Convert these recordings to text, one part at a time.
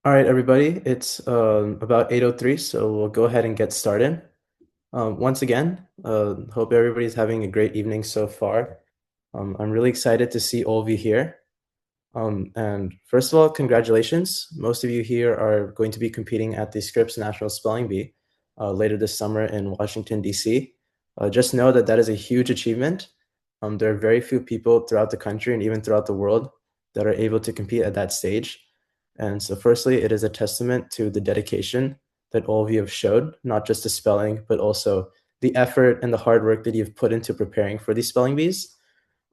All right, everybody, it's about 8:03, so we'll go ahead and get started. Once again, hope everybody's having a great evening so far. I'm really excited to see all of you here. And first of all, congratulations. Most of you here are going to be competing at the Scripps National Spelling Bee later this summer in Washington, D.C. Just know that that is a huge achievement. There are very few people throughout the country and even throughout the world that are able to compete at that stage. And so firstly, it is a testament to the dedication that all of you have showed, not just the spelling, but also the effort and the hard work that you've put into preparing for these spelling bees.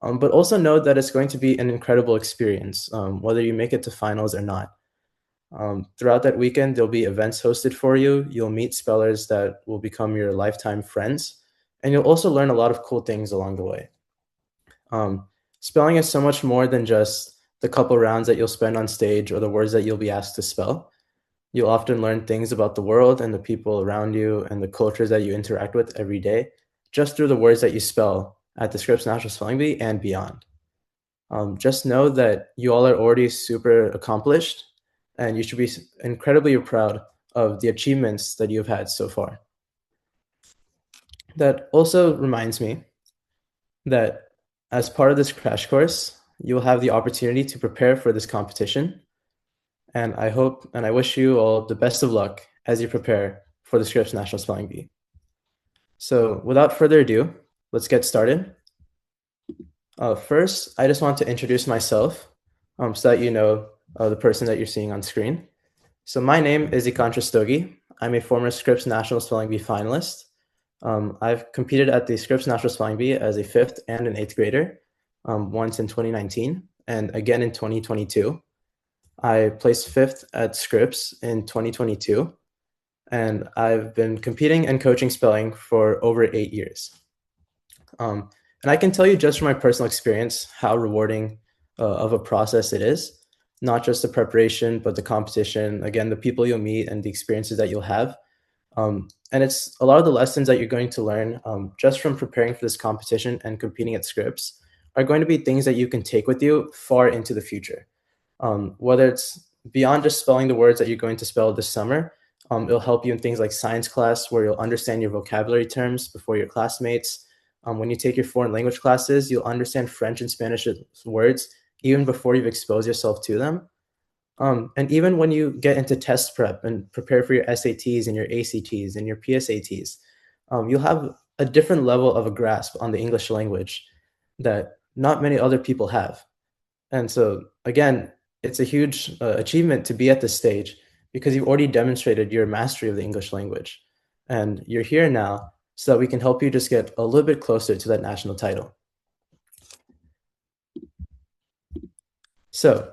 But also know that it's going to be an incredible experience, whether you make it to finals or not. Throughout that weekend, there'll be events hosted for you. You'll meet spellers that will become your lifetime friends, and you'll also learn a lot of cool things along the way. Spelling is so much more than just the couple rounds that you'll spend on stage or the words that you'll be asked to spell. You'll often learn things about the world and the people around you and the cultures that you interact with every day just through the words that you spell at the Scripps National Spelling Bee and beyond. Just know that you all are already super accomplished and you should be incredibly proud of the achievements that you've had so far. That also reminds me that as part of this crash course, you'll have the opportunity to prepare for this competition. And I hope and I wish you all the best of luck as you prepare for the Scripps National Spelling Bee. So without further ado, let's get started. First, I just want to introduce myself so that you know the person that you're seeing on screen. So my name is Ekansh Rastogi. I'm a former Scripps National Spelling Bee finalist. I've competed at the Scripps National Spelling Bee as a 5th and an 8th grader, once in 2019 and again in 2022. I placed 5th at Scripps in 2022, and I've been competing and coaching spelling for over 8 years. And I can tell you just from my personal experience how rewarding of a process it is, not just the preparation, but the competition, again, the people you'll meet and the experiences that you'll have. And it's a lot of the lessons that you're going to learn just from preparing for this competition and competing at Scripps are going to be things that you can take with you far into the future. Whether it's beyond just spelling the words that you're going to spell this summer, it'll help you in things like science class, where you'll understand your vocabulary terms before your classmates. When you take your foreign language classes, you'll understand French and Spanish words even before you've exposed yourself to them. And even when you get into test prep and prepare for your SATs and your ACTs and your PSATs, you'll have a different level of a grasp on the English language that not many other people have. And so, again, it's a huge achievement to be at this stage because you've already demonstrated your mastery of the English language. And you're here now so that we can help you just get a little bit closer to that national title. So,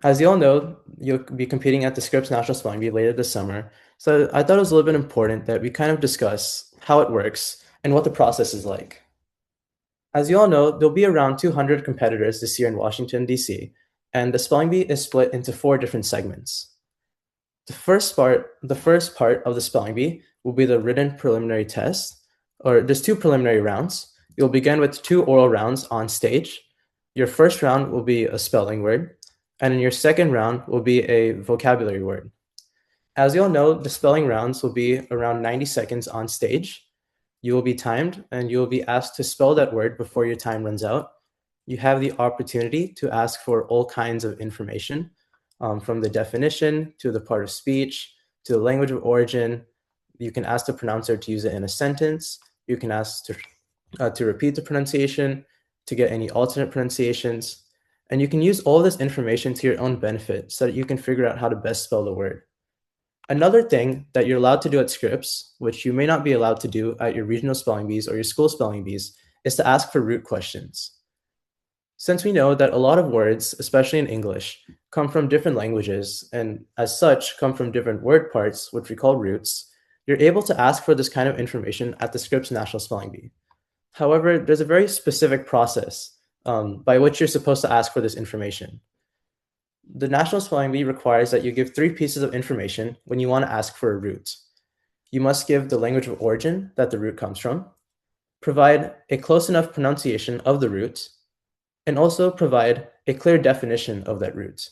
as you all know, you'll be competing at the Scripps National Spelling Bee later this summer. So I thought it was a little bit important that we kind of discuss how it works and what the process is like. As you all know, there'll be around 200 competitors this year in Washington, D.C., and the spelling bee is split into 4 different segments. The first part of the spelling bee will be the written preliminary test, or there's 2 preliminary rounds. You'll begin with 2 oral rounds on stage. Your first round will be a spelling word, and in your second round will be a vocabulary word. As you all know, the spelling rounds will be around 90 seconds on stage. You will be timed, and you will be asked to spell that word before your time runs out. You have the opportunity to ask for all kinds of information, from the definition to the part of speech to the language of origin. You can ask the pronouncer to use it in a sentence. You can ask to repeat the pronunciation, to get any alternate pronunciations. And you can use all this information to your own benefit so that you can figure out how to best spell the word. Another thing that you're allowed to do at Scripps, which you may not be allowed to do at your regional spelling bees or your school spelling bees, is to ask for root questions. Since we know that a lot of words, especially in English, come from different languages and as such come from different word parts, which we call roots, you're able to ask for this kind of information at the Scripps National Spelling Bee. However, there's a very specific process by which you're supposed to ask for this information. The National Spelling Bee requires that you give 3 pieces of information when you want to ask for a root. You must give the language of origin that the root comes from, provide a close enough pronunciation of the root, and also provide a clear definition of that root.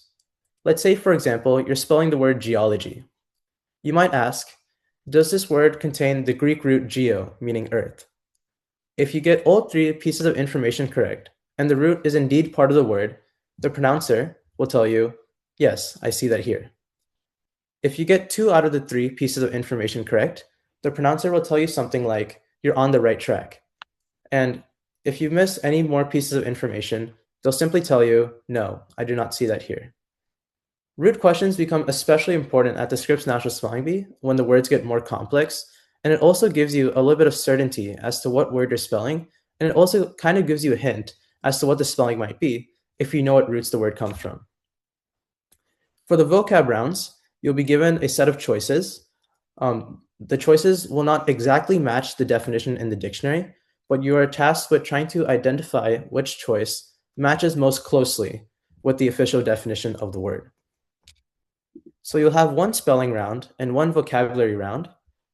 Let's say, for example, you're spelling the word geology. You might ask, does this word contain the Greek root geo, meaning earth? If you get all three pieces of information correct, and the root is indeed part of the word, the pronouncer will tell you, yes, I see that here. If you get 2 out of the 3 pieces of information correct, the pronouncer will tell you something like, you're on the right track. And if you miss any more pieces of information, they'll simply tell you, no, I do not see that here. Root questions become especially important at the Scripps National Spelling Bee when the words get more complex, and it also gives you a little bit of certainty as to what word you're spelling, and it also kind of gives you a hint as to what the spelling might be if you know what roots the word comes from. For the vocab rounds, you'll be given a set of choices. The choices will not exactly match the definition in the dictionary, but you are tasked with trying to identify which choice matches most closely with the official definition of the word. So you'll have one spelling round and one vocabulary round,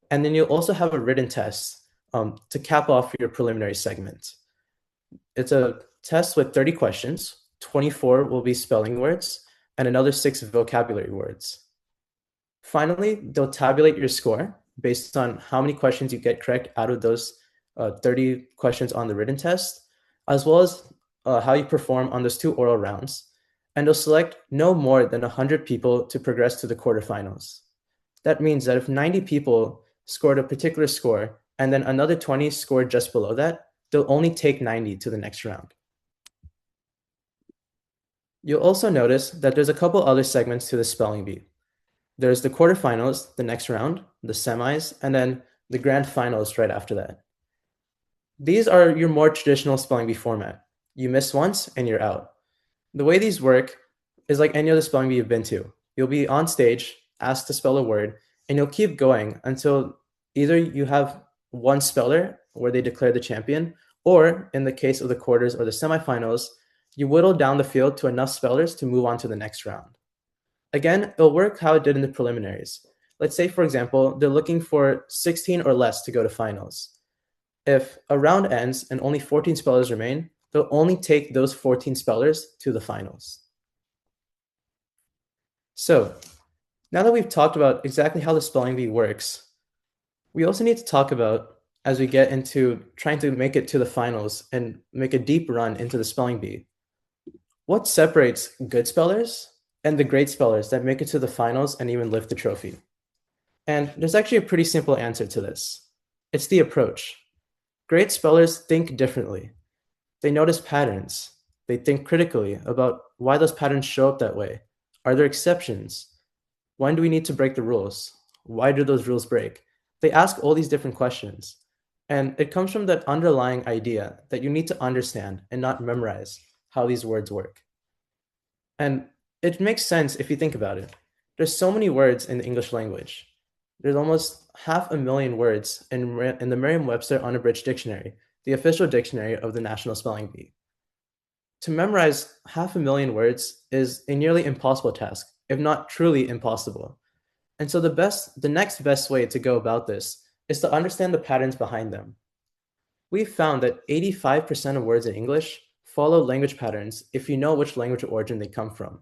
and then you'll also have a written test to cap off your preliminary segment. It's a test with 30 questions, 24 will be spelling words, and another 6 vocabulary words. Finally, they'll tabulate your score based on how many questions you get correct out of those 30 questions on the written test, as well as how you perform on those 2 oral rounds. And they'll select no more than 100 people to progress to the quarterfinals. That means that if 90 people scored a particular score and then another 20 scored just below that, they'll only take 90 to the next round. You'll also notice that there's a couple other segments to the spelling bee. There's the quarterfinals, the next round, the semis, and then the grand finals right after that. These are your more traditional spelling bee format. You miss once and you're out. The way these work is like any other spelling bee you've been to. You'll be on stage, asked to spell a word, and you'll keep going until either you have one speller where they declare the champion, or in the case of the quarters or the semifinals, you whittle down the field to enough spellers to move on to the next round. Again, it'll work how it did in the preliminaries. Let's say, for example, they're looking for 16 or less to go to finals. If a round ends and only 14 spellers remain, they'll only take those 14 spellers to the finals. So, now that we've talked about exactly how the spelling bee works, we also need to talk about, as we get into trying to make it to the finals and make a deep run into the spelling bee, what separates good spellers and the great spellers that make it to the finals and even lift the trophy? And there's actually a pretty simple answer to this. It's the approach. Great spellers think differently. They notice patterns. They think critically about why those patterns show up that way. Are there exceptions? When do we need to break the rules? Why do those rules break? They ask all these different questions. And it comes from that underlying idea that you need to understand and not memorize how these words work. And it makes sense if you think about it. There's so many words in the English language. There's almost 500,000 words in the Merriam-Webster Unabridged Dictionary, the official dictionary of the National Spelling Bee. To memorize 500,000 words is a nearly impossible task, if not truly impossible. And so the next best way to go about this is to understand the patterns behind them. We've found that 85% of words in English follow language patterns if you know which language origin they come from.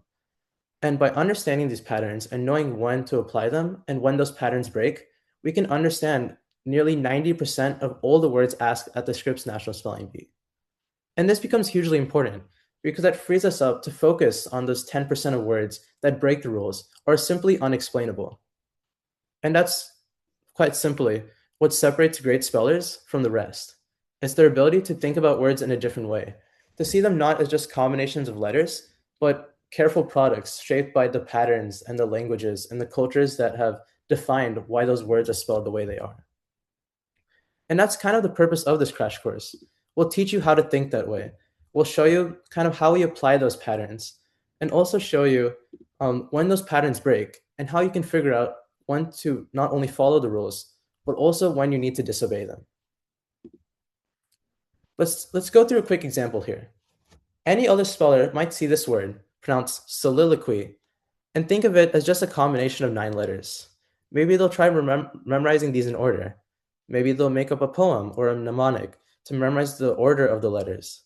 And by understanding these patterns and knowing when to apply them and when those patterns break, we can understand nearly 90% of all the words asked at the Scripps National Spelling Bee. And this becomes hugely important because that frees us up to focus on those 10% of words that break the rules or are simply unexplainable. And that's quite simply what separates great spellers from the rest. It's their ability to think about words in a different way, to see them not as just combinations of letters, but careful products shaped by the patterns and the languages and the cultures that have defined why those words are spelled the way they are. And that's kind of the purpose of this crash course. We'll teach you how to think that way. We'll show you kind of how we apply those patterns and also show you when those patterns break and how you can figure out when to not only follow the rules, but also when you need to disobey them. Let's go through a quick example here. Any other speller might see this word, pronounced soliloquy, and think of it as just a combination of 9 letters. Maybe they'll try memorizing these in order. Maybe they'll make up a poem or a mnemonic to memorize the order of the letters.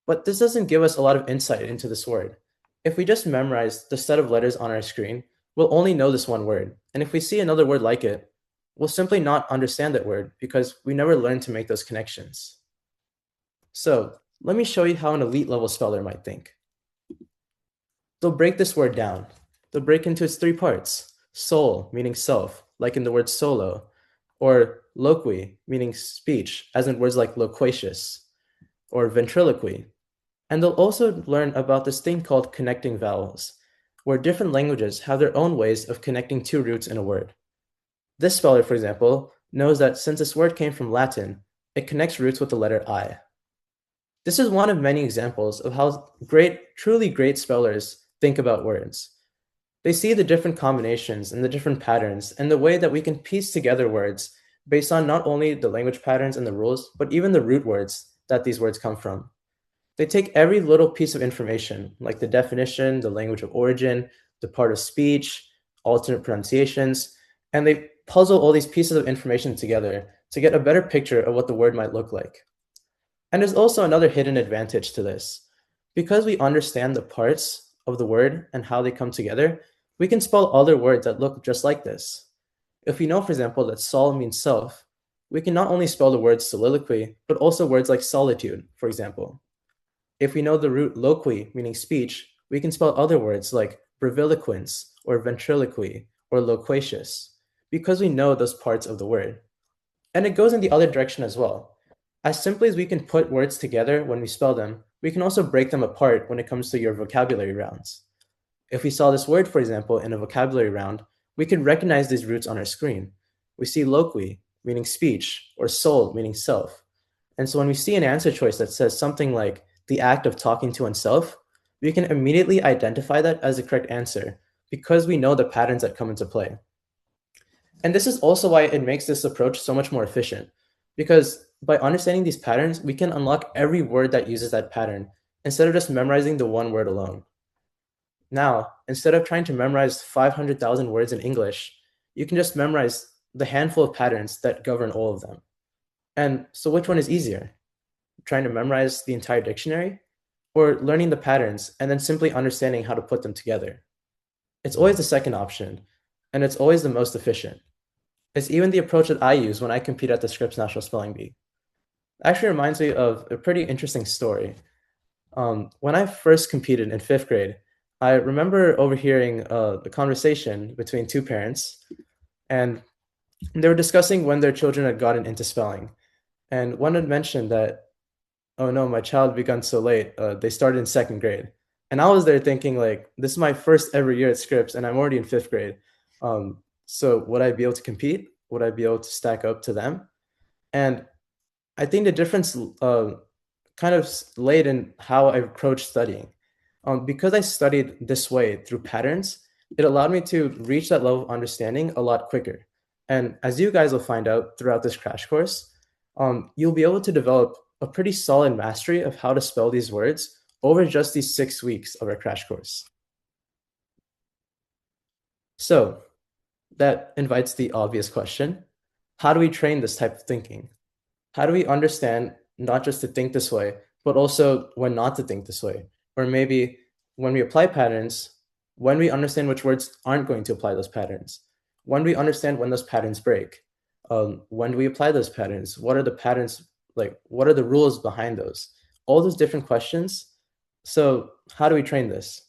But this doesn't give us a lot of insight into this word. If we just memorize the set of letters on our screen, we'll only know this one word. And if we see another word like it, we'll simply not understand that word because we never learned to make those connections. So let me show you how an elite level speller might think. They'll break this word down. They'll break into its three parts: soul, meaning self, like in the word solo, or loqui, meaning speech, as in words like loquacious, or ventriloquy. And they'll also learn about this thing called connecting vowels, where different languages have their own ways of connecting two roots in a word. This speller, for example, knows that since this word came from Latin, it connects roots with the letter I. This is one of many examples of how truly great spellers think about words. They see the different combinations and the different patterns and the way that we can piece together words based on not only the language patterns and the rules, but even the root words that these words come from. They take every little piece of information, like the definition, the language of origin, the part of speech, alternate pronunciations, and they puzzle all these pieces of information together to get a better picture of what the word might look like. And there's also another hidden advantage to this. Because we understand the parts of the word and how they come together, we can spell other words that look just like this. If we know, for example, that sol means self, we can not only spell the word soliloquy, but also words like solitude, for example. If we know the root loqui, meaning speech, we can spell other words like breviloquence or ventriloquy or loquacious, because we know those parts of the word. And it goes in the other direction as well. As simply as we can put words together when we spell them, we can also break them apart when it comes to your vocabulary rounds. If we saw this word, for example, in a vocabulary round, we can recognize these roots on our screen. We see loqui, meaning speech, or soul, meaning self. And so when we see an answer choice that says something like the act of talking to oneself, we can immediately identify that as the correct answer because we know the patterns that come into play. And this is also why it makes this approach so much more efficient, because by understanding these patterns, we can unlock every word that uses that pattern instead of just memorizing the one word alone. Now, instead of trying to memorize 500,000 words in English, you can just memorize the handful of patterns that govern all of them. And so which one is easier? Trying to memorize the entire dictionary or learning the patterns and then simply understanding how to put them together? It's always the second option, and it's always the most efficient. It's even the approach that I use when I compete at the Scripps National Spelling Bee. It actually reminds me of a pretty interesting story. When I first competed in fifth grade, I remember overhearing a conversation between two parents, and they were discussing when their children had gotten into spelling. And one had mentioned that, oh no, my child begun so late. They started in second grade. And I was there thinking, like, this is my first ever year at Scripps, and I'm already in fifth grade. So would I be able to compete? Would I be able to stack up to them? And I think the difference kind of laid in how I approached studying. Because I studied this way through patterns, it allowed me to reach that level of understanding a lot quicker. And as you guys will find out throughout this crash course, you'll be able to develop a pretty solid mastery of how to spell these words over just these 6 weeks of our crash course. So that invites the obvious question: how do we train this type of thinking? How do we understand not just to think this way, but also when not to think this way? Or maybe when we apply patterns, when we understand which words aren't going to apply those patterns, when we understand when those patterns break, when we apply those patterns, what are the patterns, like what are the rules behind those? All those different questions. So how do we train this?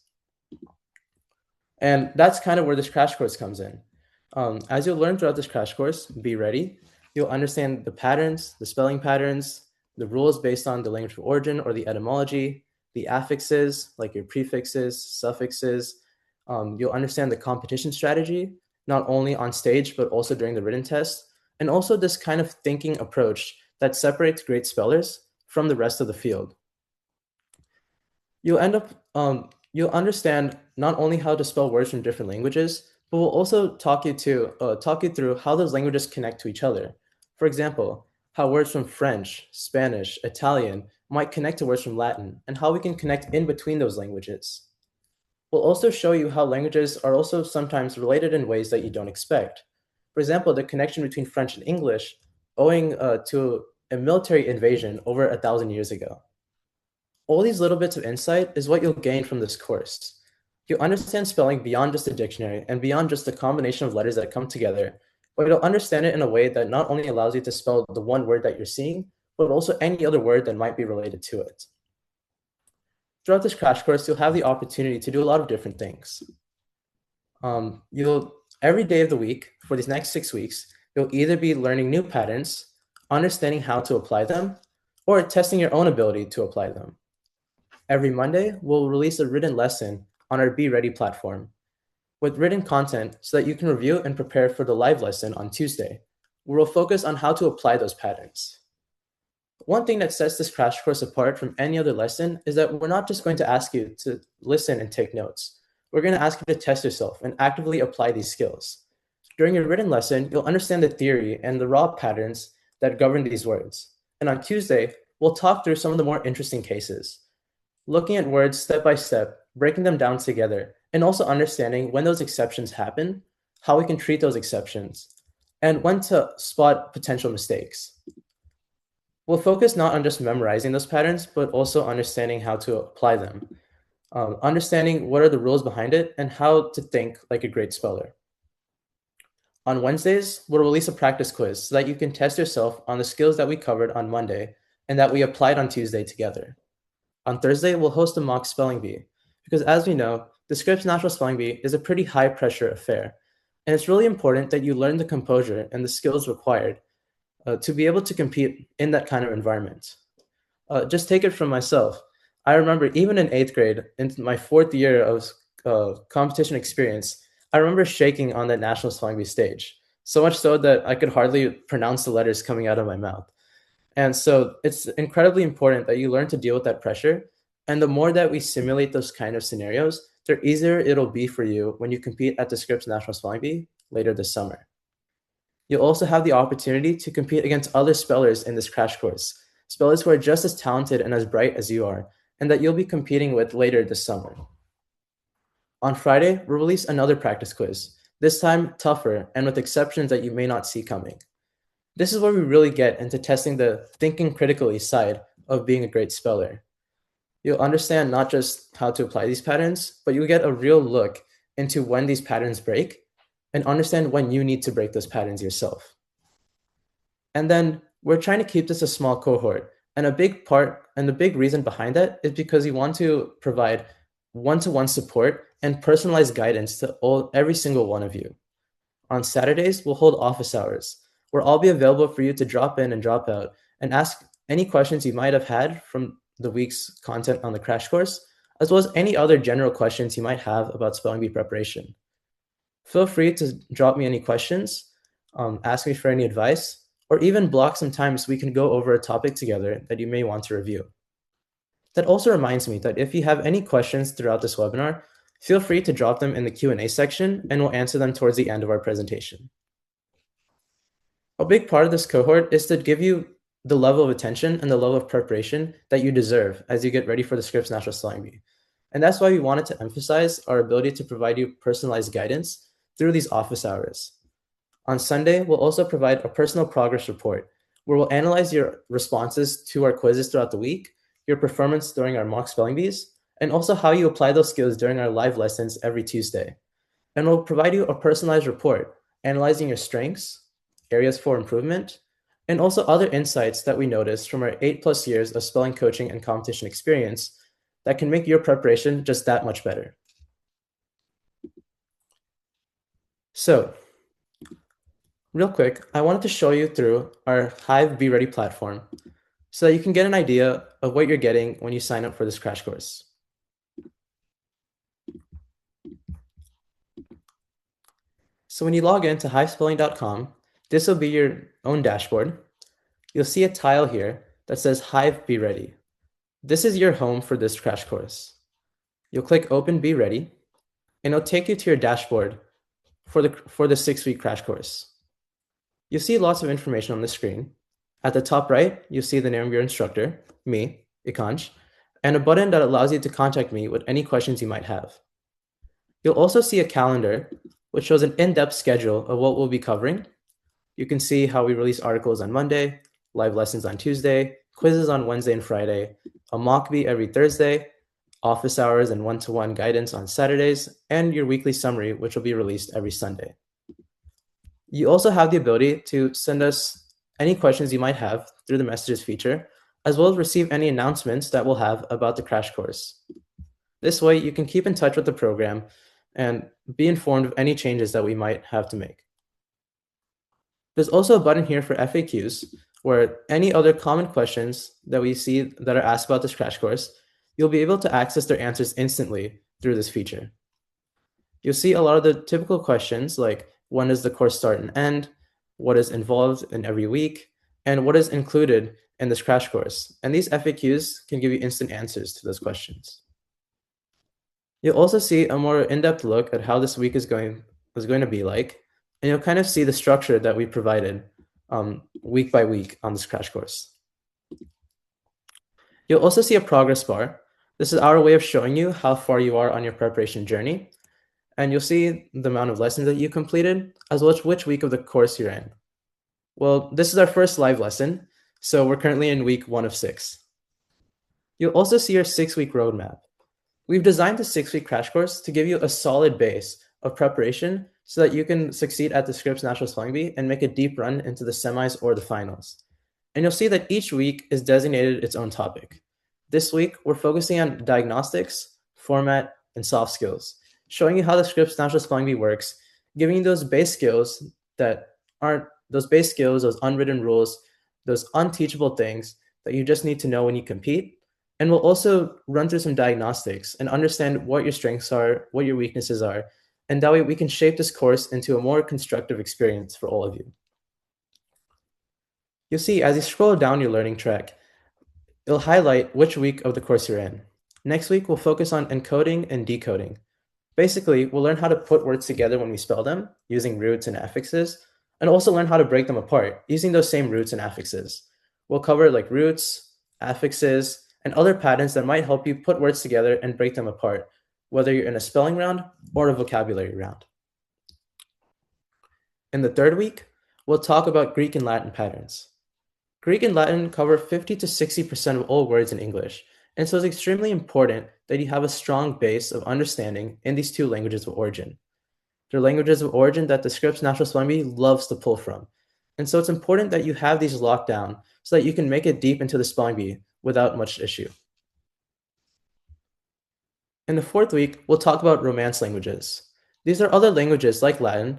And that's kind of where this crash course comes in. As you'll learn throughout this crash course, be ready. You'll understand the patterns, the spelling patterns, the rules based on the language of origin or the etymology, the affixes, like your prefixes, suffixes. You'll understand the competition strategy, not only on stage, but also during the written test, and also this kind of thinking approach that separates great spellers from the rest of the field. You'll end up, you'll understand not only how to spell words from different languages, but we'll also talk you through how those languages connect to each other. For example, how words from French, Spanish, Italian might connect to words from Latin, and how we can connect in between those languages. We'll also show you how languages are also sometimes related in ways that you don't expect. For example, the connection between French and English owing to a military invasion over 1,000 years ago. All these little bits of insight is what you'll gain from this course. You'll understand spelling beyond just a dictionary and beyond just the combination of letters that come together, but you'll understand it in a way that not only allows you to spell the one word that you're seeing, but also any other word that might be related to it. Throughout this crash course, you'll have the opportunity to do a lot of different things. You'll every day of the week for these next 6 weeks, you'll either be learning new patterns, understanding how to apply them, or testing your own ability to apply them. Every Monday, we'll release a written lesson on our BeeReady platform with written content so that you can review and prepare for the live lesson on Tuesday, where we'll focus on how to apply those patterns. One thing that sets this crash course apart from any other lesson is that we're not just going to ask you to listen and take notes. We're going to ask you to test yourself and actively apply these skills. During your written lesson, you'll understand the theory and the raw patterns that govern these words. And on Tuesday, we'll talk through some of the more interesting cases, looking at words step by step, breaking them down together, and also understanding when those exceptions happen, how we can treat those exceptions, and when to spot potential mistakes. We'll focus not on just memorizing those patterns, but also understanding how to apply them, understanding what are the rules behind it, and how to think like a great speller. On Wednesdays, we'll release a practice quiz so that you can test yourself on the skills that we covered on Monday and that we applied on Tuesday together. On Thursday, we'll host a mock spelling bee, because as we know, the Scripps National Spelling Bee is a pretty high-pressure affair, and it's really important that you learn the composure and the skills required to be able to compete in that kind of environment. Just take it from myself. I remember even in 8th grade, in my 4th year of competition experience, I remember shaking on that National Spelling Bee stage, so much so that I could hardly pronounce the letters coming out of my mouth. And so it's incredibly important that you learn to deal with that pressure. And the more that we simulate those kind of scenarios, the easier it'll be for you when you compete at the Scripps National Spelling Bee later this summer. You'll also have the opportunity to compete against other spellers in this crash course, spellers who are just as talented and as bright as you are, and that you'll be competing with later this summer. On Friday, we'll release another practice quiz, this time tougher and with exceptions that you may not see coming. This is where we really get into testing the thinking critically side of being a great speller. You'll understand not just how to apply these patterns, but you'll get a real look into when these patterns break and understand when you need to break those patterns yourself. And then we're trying to keep this a small cohort. And a big part and the big reason behind that is because we want to provide one-to-one support and personalized guidance to every single one of you. On Saturdays, we'll hold office hours, where I'll be available for you to drop in and drop out and ask any questions you might have had from the week's content on the crash course, as well as any other general questions you might have about spelling bee preparation. Feel free to drop me any questions, ask me for any advice, or even block some time so we can go over a topic together that you may want to review. That also reminds me that if you have any questions throughout this webinar, feel free to drop them in the Q&A section and we'll answer them towards the end of our presentation. A big part of this cohort is to give you the level of attention and the level of preparation that you deserve as you get ready for the Scripps National Spelling Bee. And that's why we wanted to emphasize our ability to provide you personalized guidance through these office hours. On Sunday, we'll also provide a personal progress report where we'll analyze your responses to our quizzes throughout the week, your performance during our mock spelling bees, and also how you apply those skills during our live lessons every Tuesday. And we'll provide you a personalized report analyzing your strengths, areas for improvement, and also other insights that we noticed from our 8+ years of spelling coaching and competition experience that can make your preparation just that much better. So, real quick, I wanted to show you through our Hive BeeReady platform so that you can get an idea of what you're getting when you sign up for this crash course. So when you log in to hivespelling.com, this will be your own dashboard. You'll see a tile here that says Hive BeeReady. This is your home for this crash course. You'll click Open BeeReady, and it'll take you to your dashboard for the 6-week crash course. You'll see lots of information on the screen. At the top right, you'll see the name of your instructor, me, Ekansh, and a button that allows you to contact me with any questions you might have. You'll also see a calendar, which shows an in-depth schedule of what we'll be covering. You can see how we release articles on Monday, live lessons on Tuesday, quizzes on Wednesday and Friday, a mock bee every Thursday, office hours and one-to-one guidance on Saturdays, and your weekly summary, which will be released every Sunday. You also have the ability to send us any questions you might have through the messages feature, as well as receive any announcements that we'll have about the crash course. This way, you can keep in touch with the program and be informed of any changes that we might have to make. There's also a button here for FAQs, where any other common questions that we see that are asked about this crash course, you'll be able to access their answers instantly through this feature. You'll see a lot of the typical questions like when does the course start and end, what is involved in every week, and what is included in this crash course. And these FAQs can give you instant answers to those questions. You'll also see a more in-depth look at how this week is going to be like, and you'll kind of see the structure that we provided week by week on this crash course. You'll also see a progress bar. This is our way of showing you how far you are on your preparation journey, and you'll see the amount of lessons that you completed, as well as which week of the course you're in. Well, this is our first live lesson, so we're currently in week 1 of 6. You'll also see your 6-week roadmap. We've designed the 6-week crash course to give you a solid base of preparation so that you can succeed at the Scripps National Spelling Bee and make a deep run into the semis or the finals. And you'll see that each week is designated its own topic. This week, we're focusing on diagnostics, format, and soft skills, showing you how the Scripps National Spelling Bee works, giving you those base skills that aren't those base skills, those unwritten rules, those unteachable things that you just need to know when you compete. And we'll also run through some diagnostics and understand what your strengths are, what your weaknesses are, and that way we can shape this course into a more constructive experience for all of you. You'll see as you scroll down your learning track, it'll highlight which week of the course you're in. Next week, we'll focus on encoding and decoding. Basically, we'll learn how to put words together when we spell them using roots and affixes, and also learn how to break them apart using those same roots and affixes. We'll cover like roots, affixes, and other patterns that might help you put words together and break them apart, whether you're in a spelling round or a vocabulary round. In the 3rd week, we'll talk about Greek and Latin patterns. Greek and Latin cover 50 to 60% of all words in English, and so it's extremely important that you have a strong base of understanding in these 2 languages of origin. They're languages of origin that the Scripps National Spelling Bee loves to pull from, and so it's important that you have these locked down so that you can make it deep into the spelling bee without much issue. In the 4th week, we'll talk about Romance languages. These are other languages like Latin,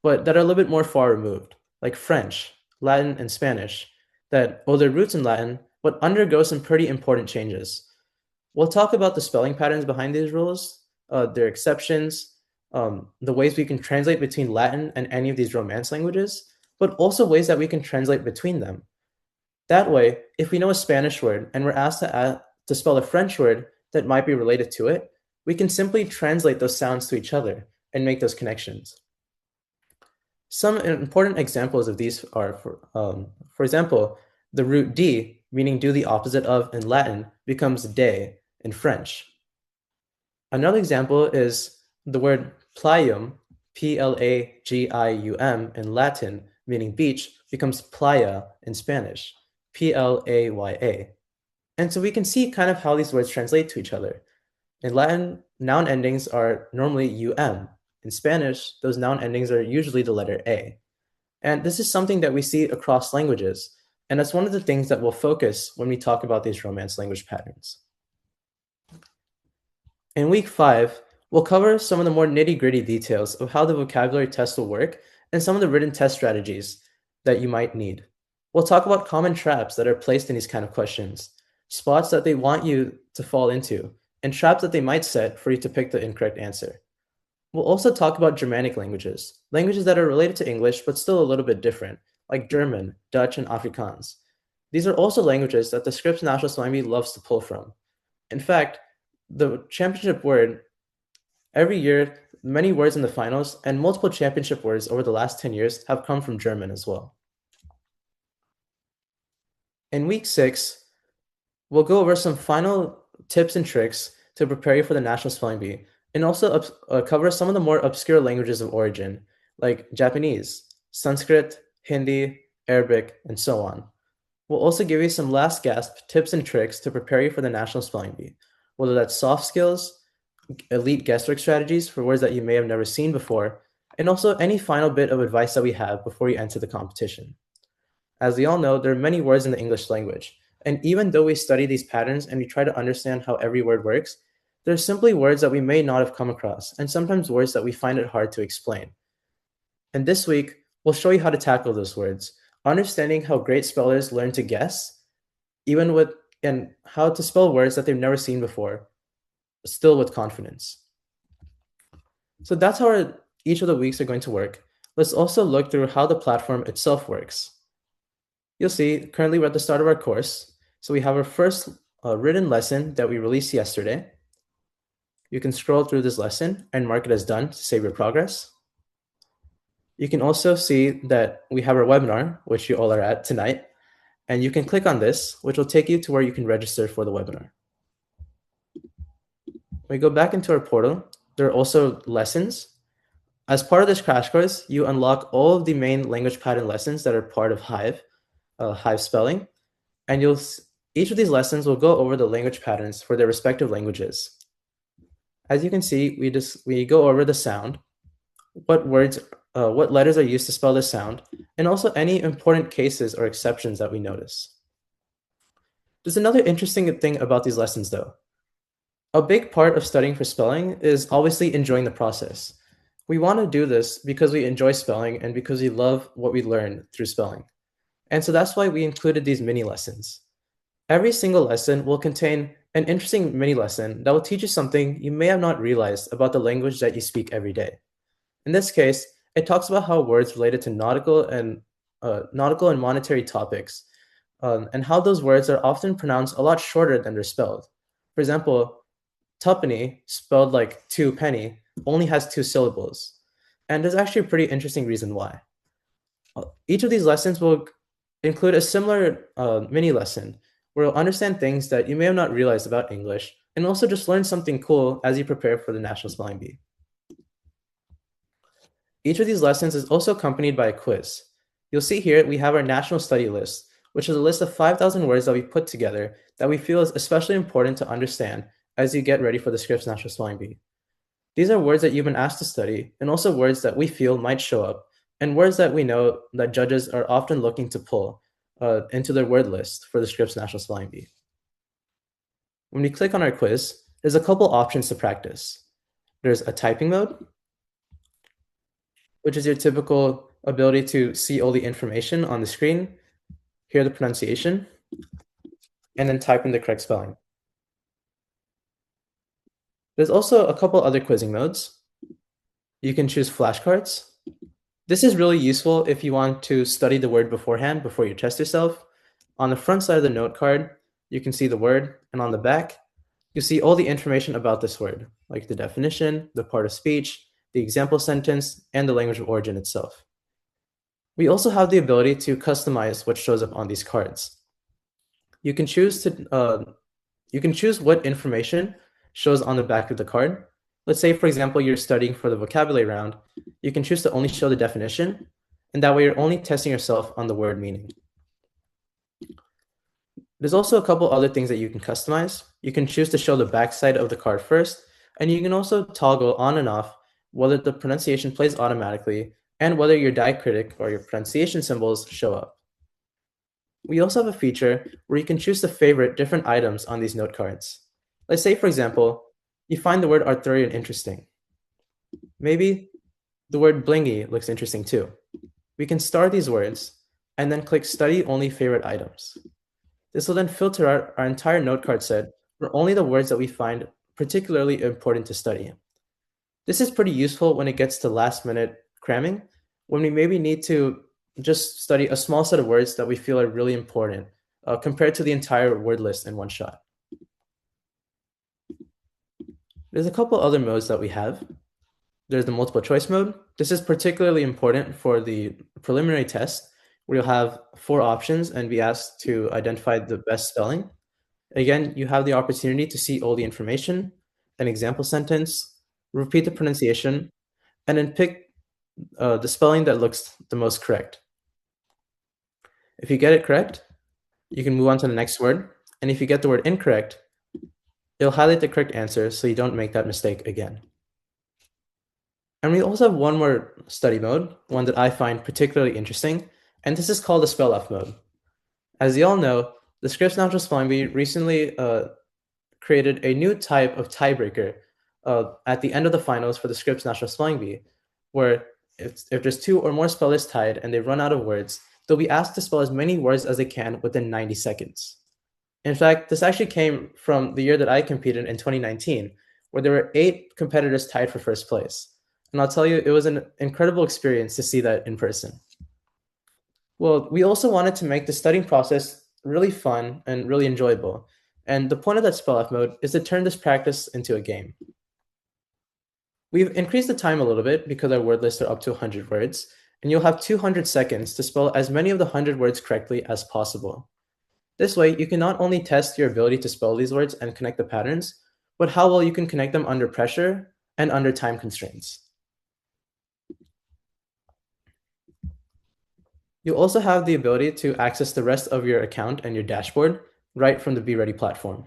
but that are a little bit more far removed, like French, Latin, and Spanish, that owe their roots in Latin, but undergo some pretty important changes. We'll talk about the spelling patterns behind these rules, their exceptions, the ways we can translate between Latin and any of these Romance languages, but also ways that we can translate between them. That way, if we know a Spanish word and we're asked to spell a French word that might be related to it, we can simply translate those sounds to each other and make those connections. Some important examples of these are, for example, the root D, meaning do the opposite of in Latin, becomes de in French. Another example is the word playum, Plagium in Latin, meaning beach, becomes playa in Spanish, Playa. And so we can see kind of how these words translate to each other. In Latin, noun endings are normally um. In Spanish, those noun endings are usually the letter a. And this is something that we see across languages, and that's one of the things that we'll focus when we talk about these Romance language patterns. In week 5, we'll cover some of the more nitty-gritty details of how the vocabulary test will work and some of the written test strategies that you might need. We'll talk about common traps that are placed in these kind of questions, spots that they want you to fall into, and traps that they might set for you to pick the incorrect answer. We'll also talk about Germanic languages, languages that are related to English but still a little bit different, like German, Dutch, and Afrikaans. These are also languages that the Scripps National Spelling Bee loves to pull from. In fact, the championship word, every year, many words in the finals and multiple championship words over the last 10 years have come from German as well. In week 6, we'll go over some final tips and tricks to prepare you for the National Spelling Bee, and also cover some of the more obscure languages of origin, like Japanese, Sanskrit, Hindi, Arabic, and so on. We'll also give you some last gasp tips and tricks to prepare you for the National Spelling Bee. whether that's soft skills, elite guesswork strategies for words that you may have never seen before, and also any final bit of advice that we have before you enter the competition. As we all know, there are many words in the English language, and even though we study these patterns and we try to understand how every word works, there are simply words that we may not have come across, and sometimes words that we find it hard to explain. And this week, we'll show you how to tackle those words, understanding how great spellers learn to guess, even with and how to spell words that they've never seen before, still with confidence. So that's how each of the weeks are going to work. Let's also look through how the platform itself works. You'll see currently we're at the start of our course. So we have our first written lesson that we released yesterday. You can scroll through this lesson and mark it as done to save your progress. You can also see that we have our webinar, which you all are at tonight, and you can click on this, which will take you to where you can register for the webinar. When we go back into our portal, there are also lessons. As part of this crash course, you unlock all of the main language pattern lessons that are part of Hive, Hive spelling, and each of these lessons will go over the language patterns for their respective languages. As you can see, we go over the sound, what letters are used to spell the sound, and also any important cases or exceptions that we notice. There's another interesting thing about these lessons, though. A big part of studying for spelling is obviously enjoying the process. We want to do this because we enjoy spelling and because we love what we learn through spelling. And so that's why we included these mini lessons. Every single lesson will contain an interesting mini lesson that will teach you something you may have not realized about the language that you speak every day. In this case, it talks about how words related to nautical and monetary topics, and how those words are often pronounced a lot shorter than they're spelled. For example, tuppenny, spelled like two penny, only has two syllables. And there's actually a pretty interesting reason why. Each of these lessons will include a similar mini lesson where you'll understand things that you may have not realized about English and also just learn something cool as you prepare for the National Spelling Bee. Each of these lessons is also accompanied by a quiz. You'll see here we have our national study list, which is a list of 5,000 words that we put together that we feel is especially important to understand as you get ready for the Scripps National Spelling Bee. These are words that you've been asked to study, and also words that we feel might show up, and words that we know that judges are often looking to pull into their word list for the Scripps National Spelling Bee. When we click on our quiz, there's a couple options to practice. There's a typing mode, which is your typical ability to see all the information on the screen, hear the pronunciation, and then type in the correct spelling. There's also a couple other quizzing modes. You can choose flashcards. This is really useful if you want to study the word beforehand before you test yourself. On the front side of the note card, you can see the word, and on the back, you see all the information about this word, like the definition, the part of speech, the example sentence, and the language of origin itself. We also have the ability to customize what shows up on these cards. You can choose what information shows on the back of the card. Let's say, for example, you're studying for the vocabulary round. You can choose to only show the definition, and that way you're only testing yourself on the word meaning. There's also a couple other things that you can customize. You can choose to show the backside of the card first, and you can also toggle on and off whether the pronunciation plays automatically and whether your diacritic or your pronunciation symbols show up. We also have a feature where you can choose to favorite different items on these note cards. Let's say, for example, you find the word Arthurian interesting. Maybe the word blingy looks interesting too. We can star these words and then click Study Only Favorite Items. This will then filter out our entire note card set for only the words that we find particularly important to study. This is pretty useful when it gets to last-minute cramming, when we maybe need to just study a small set of words that we feel are really important compared to the entire word list in one shot. There's a couple other modes that we have. There's the multiple choice mode. This is particularly important for the preliminary test, where you'll have 4 options and be asked to identify the best spelling. Again, you have the opportunity to see all the information, an example sentence, repeat the pronunciation, and then pick the spelling that looks the most correct. If you get it correct, you can move on to the next word. And if you get the word incorrect, It'll highlight the correct answer so you don't make that mistake again. And we also have one more study mode, one that I find particularly interesting, and this is called the spell off mode. As you all know, the Scripps National Spelling Bee recently created a new type of tiebreaker at the end of the finals for the Scripps National Spelling Bee, where if there's two or more spellers tied and they run out of words, they'll be asked to spell as many words as they can within 90 seconds. In fact, this actually came from the year that I competed in 2019, where there were 8 competitors tied for first place. And I'll tell you, it was an incredible experience to see that in person. Well, we also wanted to make the studying process really fun and really enjoyable. And the point of that spell off mode is to turn this practice into a game. We've increased the time a little bit because our word lists are up to 100 words, and you'll have 200 seconds to spell as many of the 100 words correctly as possible. This way, you can not only test your ability to spell these words and connect the patterns, but how well you can connect them under pressure and under time constraints. You'll also have the ability to access the rest of your account and your dashboard right from the BeeReady platform.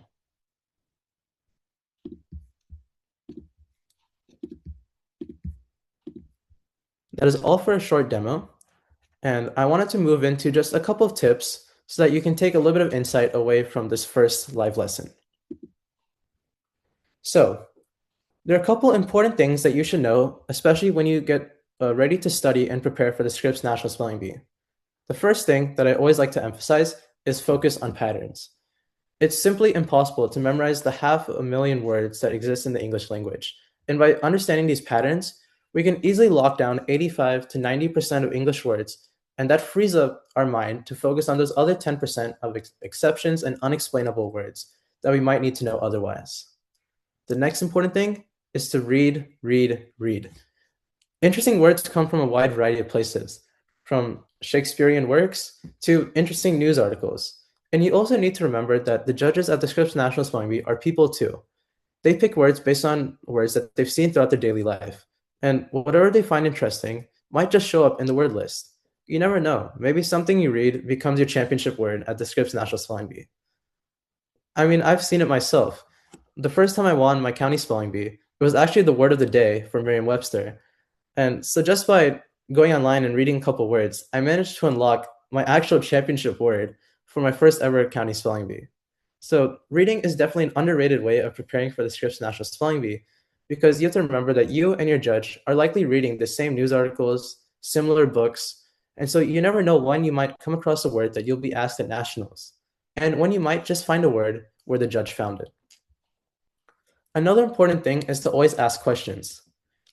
That is all for a short demo, and I wanted to move into just a couple of tips so that you can take a little bit of insight away from this first live lesson. So, there are a couple important things that you should know, especially when you get ready to study and prepare for the Scripps National Spelling Bee. The first thing that I always like to emphasize is focus on patterns. It's simply impossible to memorize the 500,000 words that exist in the English language. And by understanding these patterns, we can easily lock down 85 to 90% of English words, and that frees up our mind to focus on those other 10% of exceptions and unexplainable words that we might need to know otherwise. The next important thing is to read, read, read. Interesting words come from a wide variety of places, from Shakespearean works to interesting news articles. And you also need to remember that the judges at the Scripps National Spelling Bee are people too. They pick words based on words that they've seen throughout their daily life. And whatever they find interesting might just show up in the word list. You never know. Maybe something you read becomes your championship word at the Scripps National Spelling Bee. I mean, I've seen it myself. The first time I won my county spelling bee, it was actually the word of the day for Merriam-Webster. And so just by going online and reading a couple words, I managed to unlock my actual championship word for my first ever county spelling bee. So reading is definitely an underrated way of preparing for the Scripps National Spelling Bee, because you have to remember that you and your judge are likely reading the same news articles, similar books, and so you never know when you might come across a word that you'll be asked at nationals, and when you might just find a word where the judge found it. Another important thing is to always ask questions.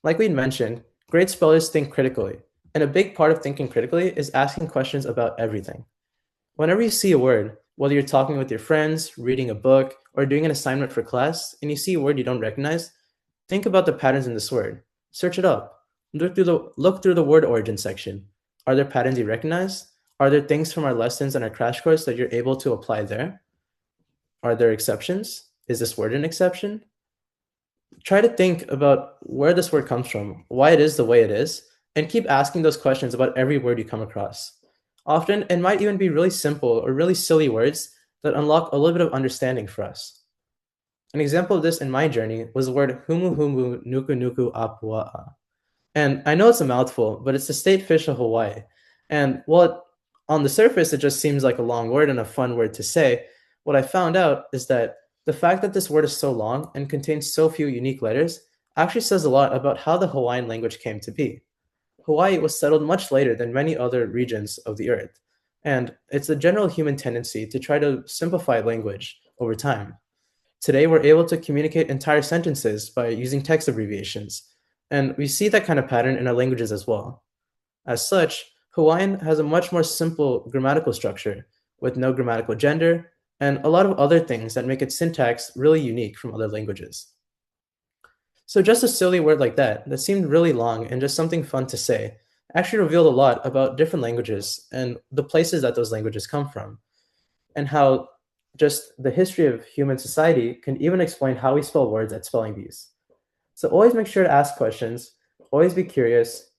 Like we'd mentioned, great spellers think critically, and a big part of thinking critically is asking questions about everything. Whenever you see a word, whether you're talking with your friends, reading a book, or doing an assignment for class, and you see a word you don't recognize, think about the patterns in this word. Search it up. Look through the word origin section. Are there patterns you recognize? Are there things from our lessons and our crash course that you're able to apply there? Are there exceptions? Is this word an exception? Try to think about where this word comes from, why it is the way it is, and keep asking those questions about every word you come across. Often, it might even be really simple or really silly words that unlock a little bit of understanding for us. An example of this in my journey was the word humu humu nuku nuku apua'a. And I know it's a mouthful, but it's the state fish of Hawaii. And while on the surface it just seems like a long word and a fun word to say, what I found out is that the fact that this word is so long and contains so few unique letters actually says a lot about how the Hawaiian language came to be. Hawaii was settled much later than many other regions of the earth, and it's a general human tendency to try to simplify language over time. Today, we're able to communicate entire sentences by using text abbreviations, and we see that kind of pattern in our languages as well. As such, Hawaiian has a much more simple grammatical structure with no grammatical gender and a lot of other things that make its syntax really unique from other languages. So just a silly word like that seemed really long and just something fun to say, actually revealed a lot about different languages and the places that those languages come from, and how just the history of human society can even explain how we spell words at spelling bees. So always make sure to ask questions, always be curious,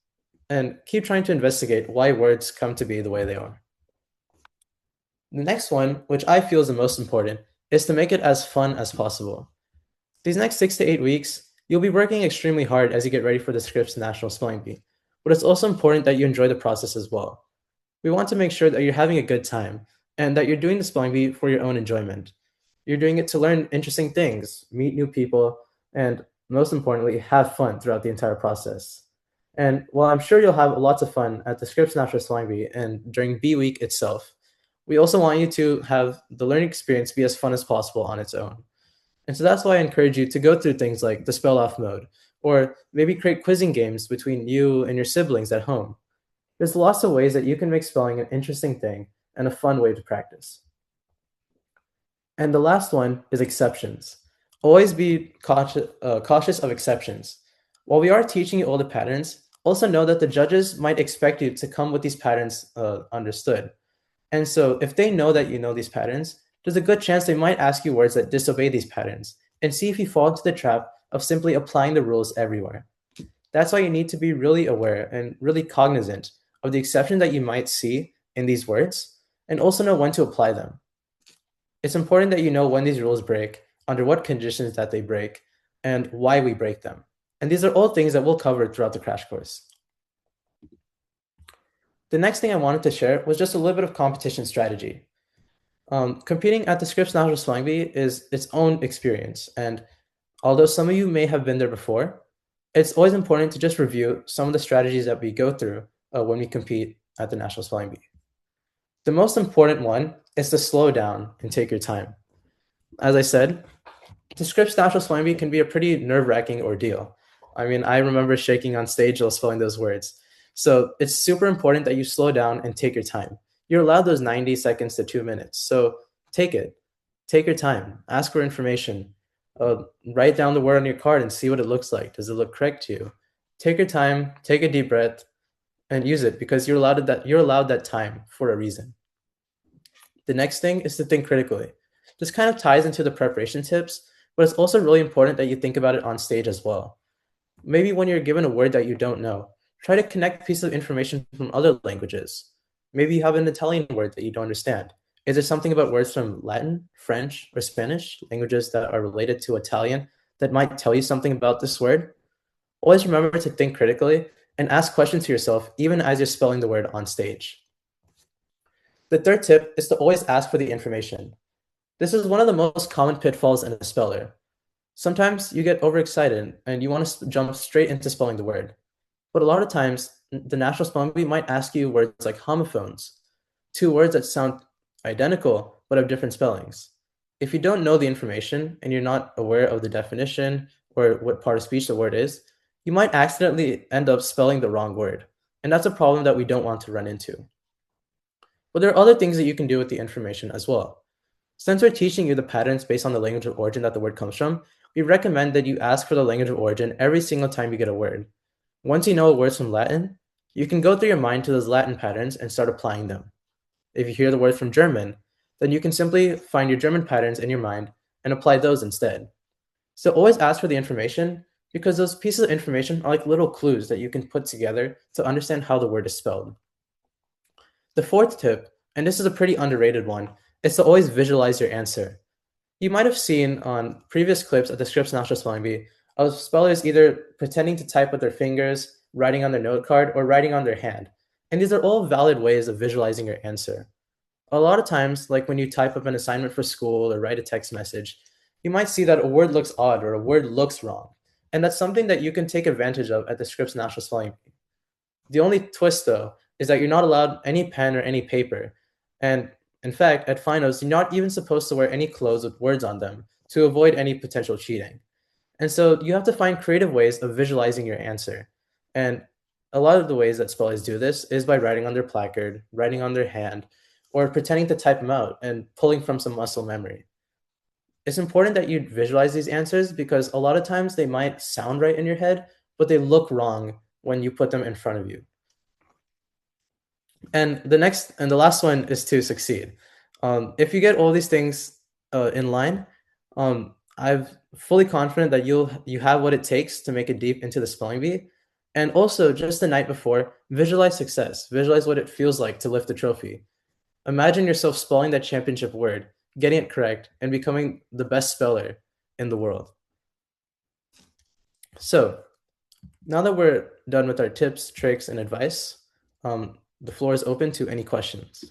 and keep trying to investigate why words come to be the way they are. The next one, which I feel is the most important, is to make it as fun as possible. These next 6 to 8 weeks, you'll be working extremely hard as you get ready for the Scripps National Spelling Bee, but it's also important that you enjoy the process as well. We want to make sure that you're having a good time and that you're doing the spelling bee for your own enjoyment. You're doing it to learn interesting things, meet new people, and most importantly, have fun throughout the entire process. And while I'm sure you'll have lots of fun at the Scripps National Spelling Bee and during Bee Week itself, we also want you to have the learning experience be as fun as possible on its own. And so that's why I encourage you to go through things like the spell off mode, or maybe create quizzing games between you and your siblings at home. There's lots of ways that you can make spelling an interesting thing and a fun way to practice. And the last one is exceptions. Always be cautious of exceptions. While we are teaching you all the patterns, also know that the judges might expect you to come with these patterns understood. And so if they know that you know these patterns, there's a good chance they might ask you words that disobey these patterns and see if you fall into the trap of simply applying the rules everywhere. That's why you need to be really aware and really cognizant of the exception that you might see in these words and also know when to apply them. It's important that you know when these rules break, under what conditions that they break, and why we break them. And these are all things that we'll cover throughout the crash course. The next thing I wanted to share was just a little bit of competition strategy. Competing at the Scripps National Spelling Bee is its own experience, and although some of you may have been there before, it's always important to just review some of the strategies that we go through when we compete at the National Spelling Bee. The most important one is to slow down and take your time. As I said, the Scripps National Spelling Bee can be a pretty nerve-wracking ordeal. I mean, I remember shaking on stage while spelling those words. So it's super important that you slow down and take your time. You're allowed those 90 seconds to 2 minutes. So take it. Take your time. Ask for information. Write down the word on your card and see what it looks like. Does it look correct to you? Take your time, take a deep breath, and use it because you're allowed that time for a reason. The next thing is to think critically. This kind of ties into the preparation tips, but it's also really important that you think about it on stage as well. Maybe when you're given a word that you don't know, try to connect pieces of information from other languages. Maybe you have an Italian word that you don't understand. Is there something about words from Latin, French, or Spanish, languages that are related to Italian, that might tell you something about this word? Always remember to think critically and ask questions to yourself even as you're spelling the word on stage. The third tip is to always ask for the information. This is one of the most common pitfalls in a speller. Sometimes you get overexcited and you want to jump straight into spelling the word. But a lot of times, the National Spelling Bee might ask you words like homophones, two words that sound identical but have different spellings. If you don't know the information and you're not aware of the definition or what part of speech the word is, you might accidentally end up spelling the wrong word. And that's a problem that we don't want to run into. But there are other things that you can do with the information as well. Since we're teaching you the patterns based on the language of origin that the word comes from, we recommend that you ask for the language of origin every single time you get a word. Once you know a word's from Latin, you can go through your mind to those Latin patterns and start applying them. If you hear the word from German, then you can simply find your German patterns in your mind and apply those instead. So always ask for the information because those pieces of information are like little clues that you can put together to understand how the word is spelled. The fourth tip, and this is a pretty underrated one, is to always visualize your answer. You might have seen on previous clips at the Scripps National Spelling Bee of spellers either pretending to type with their fingers, writing on their note card, or writing on their hand. And these are all valid ways of visualizing your answer. A lot of times, like when you type up an assignment for school or write a text message, you might see that a word looks odd or a word looks wrong. And that's something that you can take advantage of at the Scripps National Spelling Bee. The only twist, though, is that you're not allowed any pen or any paper. And in fact, at finals, you're not even supposed to wear any clothes with words on them to avoid any potential cheating. And so you have to find creative ways of visualizing your answer. And a lot of the ways that spellers do this is by writing on their placard, writing on their hand, or pretending to type them out and pulling from some muscle memory. It's important that you visualize these answers because a lot of times they might sound right in your head, but they look wrong when you put them in front of you. And the last one is to succeed. If you get all these things in line, I'm fully confident that you have what it takes to make it deep into the spelling bee. And also, just the night before, visualize success. Visualize what it feels like to lift the trophy. Imagine yourself spelling that championship word, getting it correct, and becoming the best speller in the world. So now that we're done with our tips, tricks, and advice, the floor is open to any questions.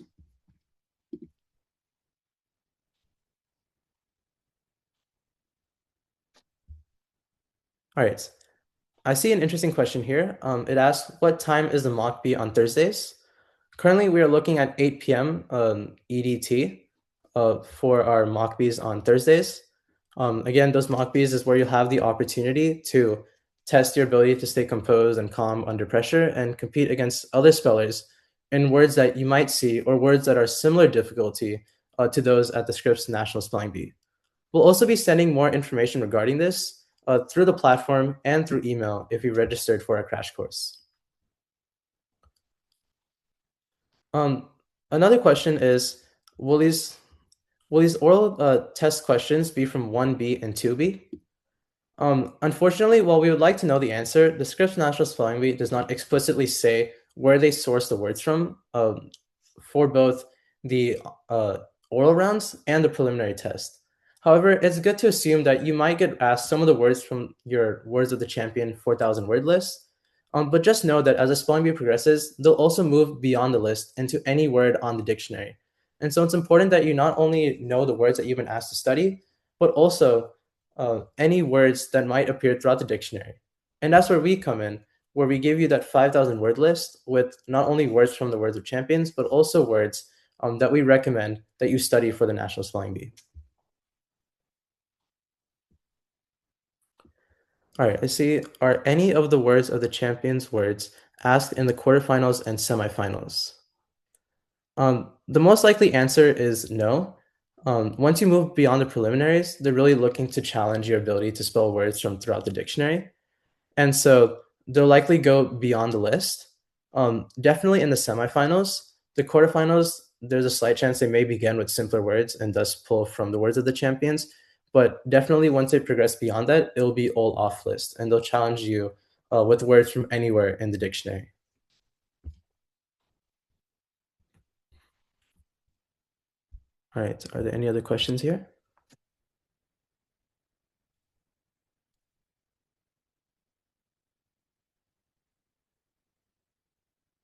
All right. I see an interesting question here. It asks, what time is the mock bee on Thursdays? Currently, we are looking at 8 p.m. EDT for our mock bees on Thursdays. Again, those mock bees is where you'll have the opportunity to test your ability to stay composed and calm under pressure and compete against other spellers in words that you might see or words that are similar difficulty to those at the Scripps National Spelling Bee. We'll also be sending more information regarding this through the platform and through email if you registered for our crash course. Um, Another question is, will these will these oral test questions be from 1B and 2B? Unfortunately, while we would like to know the answer, the Scripps National Spelling Bee does not explicitly say where they source the words from for both the oral rounds and the preliminary test. However, it's good to assume that you might get asked some of the words from your Words of the Champion 4,000 word list. But just know that as the spelling bee progresses, they'll also move beyond the list into any word on the dictionary. And so it's important that you not only know the words that you've been asked to study, but also any words that might appear throughout the dictionary. And that's where we come in, where we give you that 5,000 word list with not only words from the Words of Champions, but also words that we recommend that you study for the National Spelling Bee. All right, I see. Are any of the Words of the Champions words asked in the quarterfinals and semifinals? The most likely answer is no. Once you move beyond the preliminaries, they're really looking to challenge your ability to spell words from throughout the dictionary. And so they'll likely go beyond the list. Definitely in the semifinals. The quarterfinals, there's a slight chance they may begin with simpler words and thus pull from the Words of the Champions. But definitely once they progress beyond that, it'll be all off list and they'll challenge you with words from anywhere in the dictionary. All right, are there any other questions here?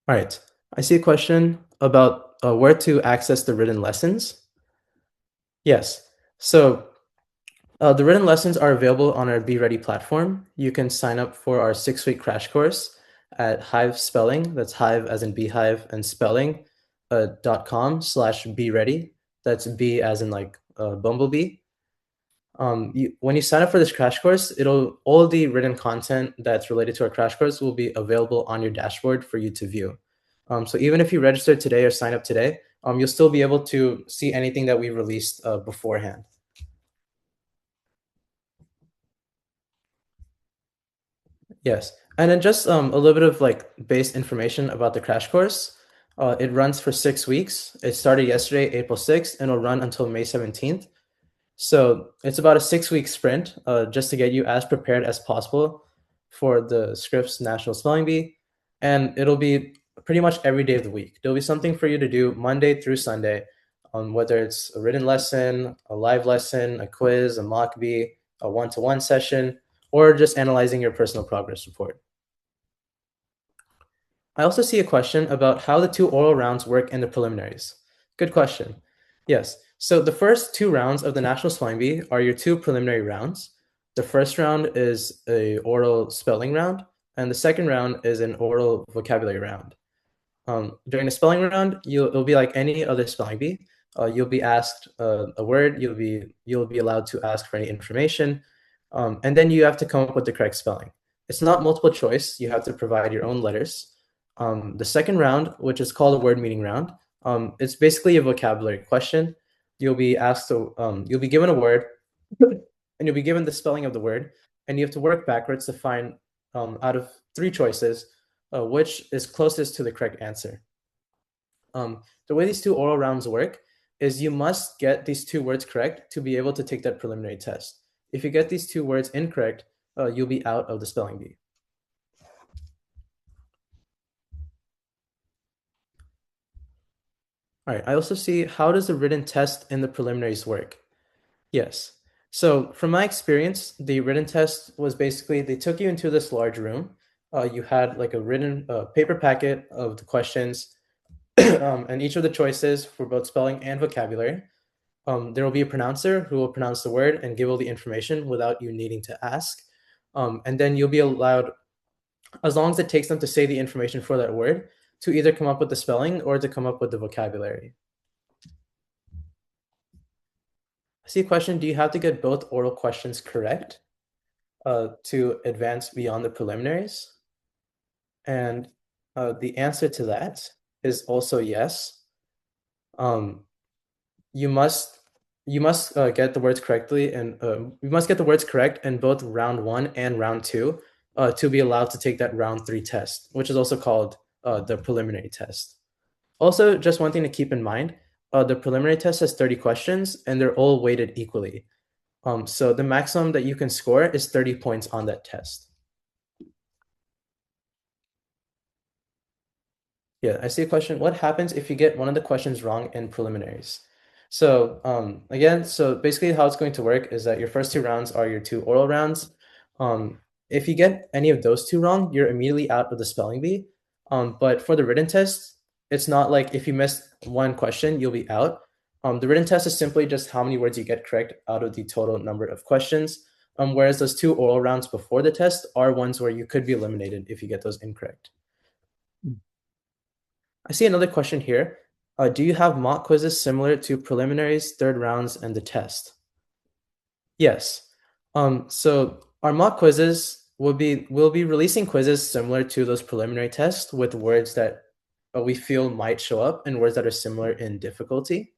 All right, I see a question about where to access the written lessons. Yes, so the written lessons are available on our BeeReady platform. You can sign up for our 6-week crash course at Hive Spelling, that's Hive as in beehive, and spelling, .com/BeeReady. That's B as in like bumblebee. When you sign up for this crash course, it'll all the written content that's related to our crash course will be available on your dashboard for you to view. So even if you register today or sign up today, you'll still be able to see anything that we released beforehand. Yes, and then just a little bit of like base information about the crash course. It runs for 6 weeks. It started yesterday, April 6th, and it'll run until May 17th. So it's about a 6-week sprint just to get you as prepared as possible for the Scripps National Spelling Bee. And it'll be pretty much every day of the week. There'll be something for you to do Monday through Sunday, whether it's a written lesson, a live lesson, a quiz, a mock bee, a one-to-one session, or just analyzing your personal progress report. I also see a question about how the two oral rounds work in the preliminaries. Good question. Yes. So the first two rounds of the National Spelling Bee are your two preliminary rounds. The first round is a oral spelling round, and the second round is an oral vocabulary round. During the spelling round, it'll be like any other spelling bee. You'll be asked a word. You'll be allowed to ask for any information, and then you have to come up with the correct spelling. It's not multiple choice. You have to provide your own letters. The second round, which is called a word meaning round, it's basically a vocabulary question. You'll be asked to, you'll be given a word, and you'll be given the spelling of the word, and you have to work backwards to find out of three choices which is closest to the correct answer. The way these two oral rounds work is you must get these two words correct to be able to take that preliminary test. If you get these two words incorrect, you'll be out of the spelling bee. All right, I also see, how does the written test in the preliminaries work? Yes. So from my experience, the written test was basically they took you into this large room. You had like a written paper packet of the questions and each of the choices for both spelling and vocabulary. There will be a pronouncer who will pronounce the word and give all the information without you needing to ask. And then you'll be allowed, as long as it takes them to say the information for that word, to either come up with the spelling or to come up with the vocabulary. I see a question, do you have to get both oral questions correct to advance beyond the preliminaries? And the answer to that is also yes. Um, you must get the words correctly, and you must get the words correct in both round 1 and round 2 to be allowed to take that round 3 test, which is also called the preliminary test. Also, just one thing to keep in mind, the preliminary test has 30 questions and they're all weighted equally. So the maximum that you can score is 30 points on that test. Yeah, I see a question. What happens if you get one of the questions wrong in preliminaries? So again, so basically how it's going to work is that your first 2 rounds are your 2 oral rounds. If you get any of those 2 wrong, you're immediately out of the spelling bee. But for the written test, it's not like if you miss one question, you'll be out. The written test is simply just how many words you get correct out of the total number of questions. Whereas those 2 oral rounds before the test are ones where you could be eliminated if you get those incorrect. I see another question here. Do you have mock quizzes similar to preliminaries, 3rd rounds, and the test? Yes. So our mock quizzes we'll be releasing quizzes similar to those preliminary tests with words that we feel might show up and words that are similar in difficulty.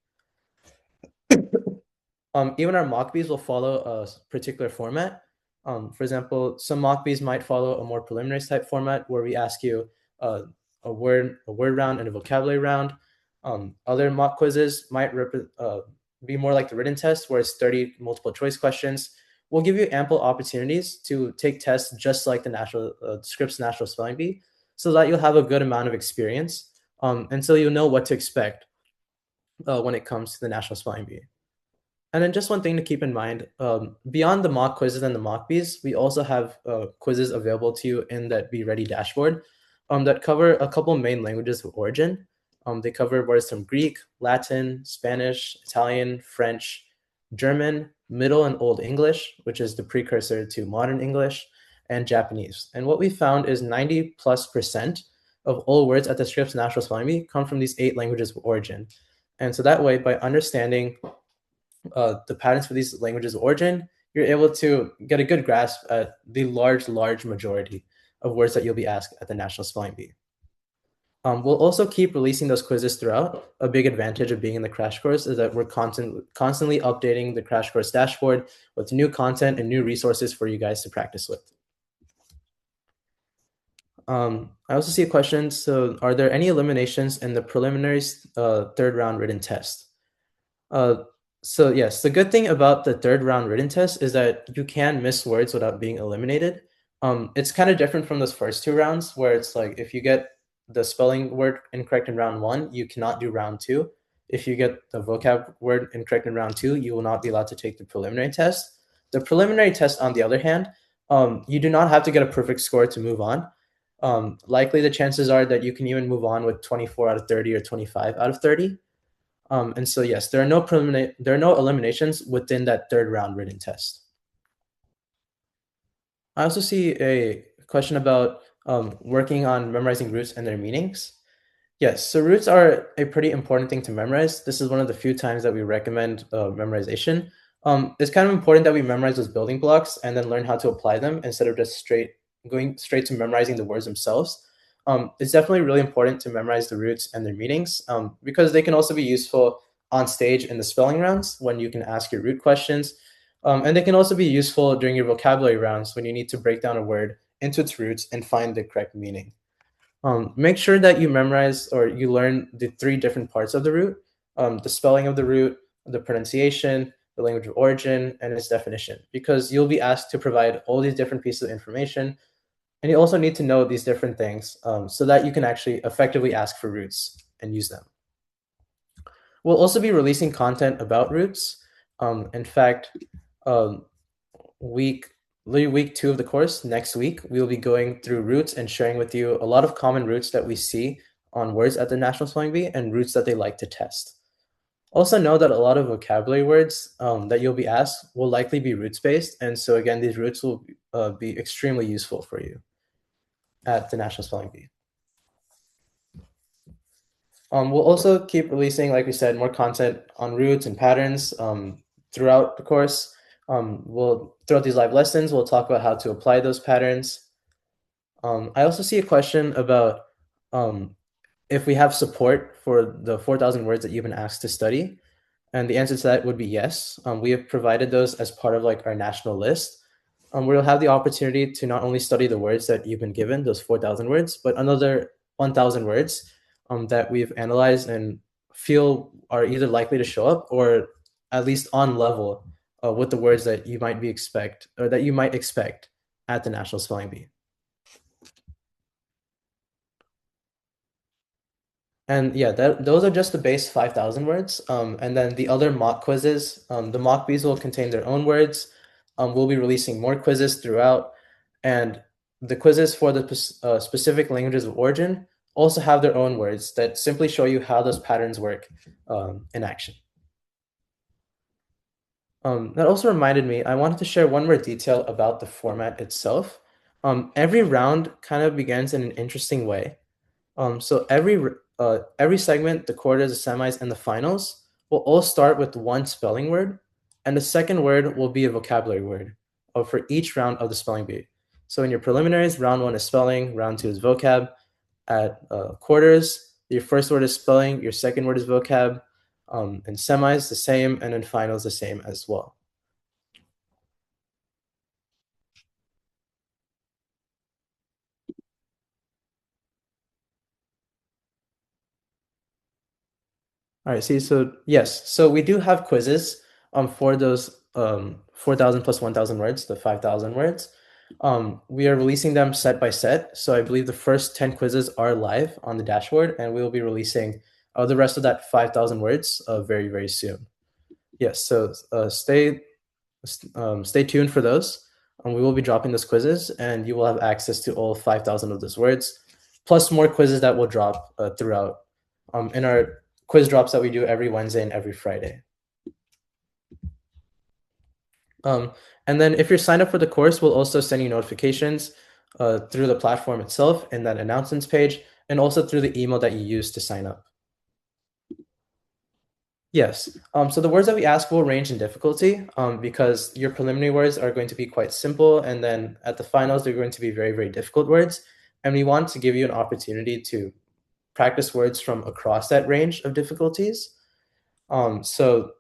Even our mock bees will follow a particular format. For example, some mock bees might follow a more preliminary type format where we ask you uh, a word round and a vocabulary round. Other mock quizzes might be more like the written test, where it's 30 multiple choice questions. We'll give you ample opportunities to take tests just like the Scripps National Spelling Bee, so that you'll have a good amount of experience, and so you'll know what to expect when it comes to the National Spelling Bee. And then just one thing to keep in mind, beyond the mock quizzes and the mock bees, we also have quizzes available to you in that BeeReady dashboard that cover a couple main languages of origin. They cover words from Greek, Latin, Spanish, Italian, French, German, Middle and Old English, which is the precursor to modern English, and Japanese. And what we found is 90+% of all words at the Scripps National Spelling Bee come from these 8 languages of origin. And so that way, by understanding the patterns for these languages of origin, you're able to get a good grasp at the large majority of words that you'll be asked at the National Spelling Bee. We'll also keep releasing those quizzes throughout. A big advantage of being in the crash course is that we're constantly updating the crash course dashboard with new content and new resources for you guys to practice with. I also see a question. So are there any eliminations in the preliminaries 3rd round written test? So yes, the good thing about the 3rd round written test is that you can miss words without being eliminated. It's kind of different from those first 2 rounds where it's like if you get the spelling word incorrect in round 1, you cannot do round 2. If you get the vocab word incorrect in round 2, you will not be allowed to take the preliminary test. The preliminary test, on the other hand, you do not have to get a perfect score to move on. Likely the chances are that you can even move on with 24 out of 30 or 25 out of 30. And so yes, there are no eliminations within that 3rd round written test. I also see a question about working on memorizing roots and their meanings. Yes, so roots are a pretty important thing to memorize. This is one of the few times that we recommend memorization. It's kind of important that we memorize those building blocks and then learn how to apply them instead of just going straight to memorizing the words themselves. It's definitely really important to memorize the roots and their meanings because they can also be useful on stage in the spelling rounds when you can ask your root questions. And they can also be useful during your vocabulary rounds when you need to break down a word into its roots and find the correct meaning. Make sure that you memorize or you learn the 3 different parts of the root, the spelling of the root, the pronunciation, the language of origin, and its definition, because you'll be asked to provide all these different pieces of information. And you also need to know these different things so that you can actually effectively ask for roots and use them. We'll also be releasing content about roots. In fact, um, week week 2 of the course, next week, we'll be going through roots and sharing with you a lot of common roots that we see on words at the National Spelling Bee and roots that they like to test. Also know that a lot of vocabulary words that you'll be asked will likely be roots-based, and so again, these roots will be extremely useful for you at the National Spelling Bee. We'll also keep releasing, like we said, more content on roots and patterns throughout the course. Throughout these live lessons, we'll talk about how to apply those patterns. I also see a question about um, if we have support for the 4,000 words that you've been asked to study. And the answer to that would be yes. We have provided those as part of like our national list. Where you'll have the opportunity to not only study the words that you've been given, those 4,000 words, but another 1,000 words that we've analyzed and feel are either likely to show up or at least on level with the words that you might expect at the National Spelling Bee. And yeah, those are just the base 5,000 words. And then the other mock quizzes, the mock bees will contain their own words. We'll be releasing more quizzes throughout. And the quizzes for the specific languages of origin also have their own words that simply show you how those patterns work in action. That also reminded me, I wanted to share one more detail about the format itself. Every round kind of begins in an interesting way. So every segment, the quarters, the semis, and the finals will all start with one spelling word, and the second word will be a vocabulary word for each round of the spelling bee. So in your preliminaries, round 1 is spelling, round 2 is vocab. At quarters, your first word is spelling, your second word is vocab, and semis the same, and then finals the same as well. All right, see, so yes, so we do have quizzes for those 4,000 plus 1,000 words, the 5,000 words. We are releasing them set by set. So I believe the first 10 quizzes are live on the dashboard, and we will be releasing the rest of that 5,000 words very, very soon. Yes, so stay tuned for those. We will be dropping those quizzes, and you will have access to all 5,000 of those words, plus more quizzes that will drop throughout in our quiz drops that we do every Wednesday and every Friday. And then if you're signed up for the course, we'll also send you notifications through the platform itself in that announcements page, and also through the email that you use to sign up. Yes. So the words that we ask will range in difficulty because your preliminary words are going to be quite simple, and then at the finals, they're going to be very, very difficult words. And we want to give you an opportunity to practice words from across that range of difficulties. So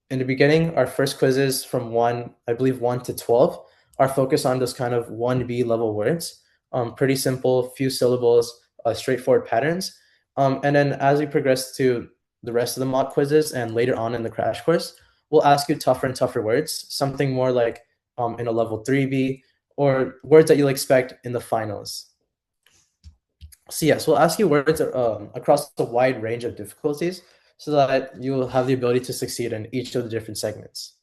in the beginning, our first quizzes from 1 to 12 are focused on those kind of 1B level words, pretty simple, few syllables, straightforward patterns. And then as we progress to the rest of the mock quizzes and later on in the crash course, we'll ask you tougher and tougher words, something more like in a level 3B or words that you'll expect in the finals. So yes, we'll ask you words across a wide range of difficulties so that you'll have the ability to succeed in each of the different segments.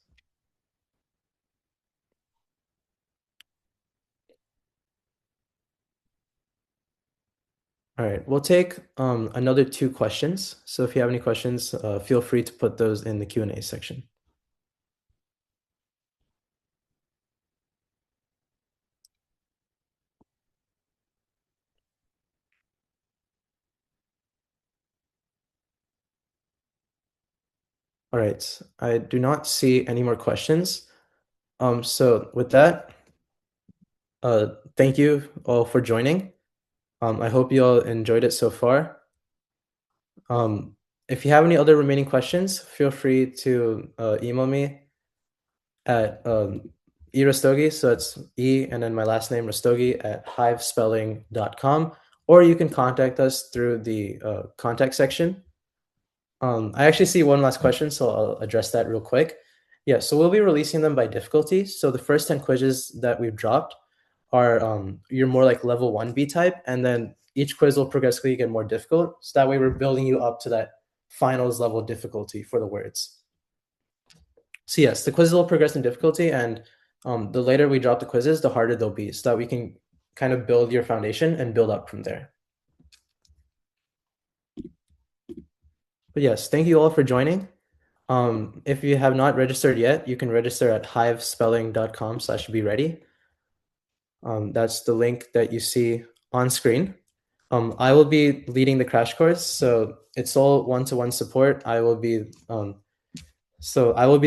All right, we'll take another 2 questions. So if you have any questions, feel free to put those in the Q&A section. All right, I do not see any more questions. So with that, thank you all for joining. I hope you all enjoyed it so far. If you have any other remaining questions, feel free to email me at Rastogi, so it's E and then my last name Rastogi at hivespelling.com, or you can contact us through the contact section. I actually see one last question, so I'll address that real quick. Yeah, so we'll be releasing them by difficulty. So the first 10 quizzes that we've dropped are you're more like level 1B type, and then each quiz will progressively get more difficult. So that way we're building you up to that finals level difficulty for the words. So yes, the quizzes will progress in difficulty, and the later we drop the quizzes, the harder they'll be, so that we can kind of build your foundation and build up from there. But yes, thank you all for joining. If you have not registered yet, you can register at hivespelling.com/BeeReady. That's the link that you see on screen. I will be leading the crash course, so it's all one-to-one support. I will be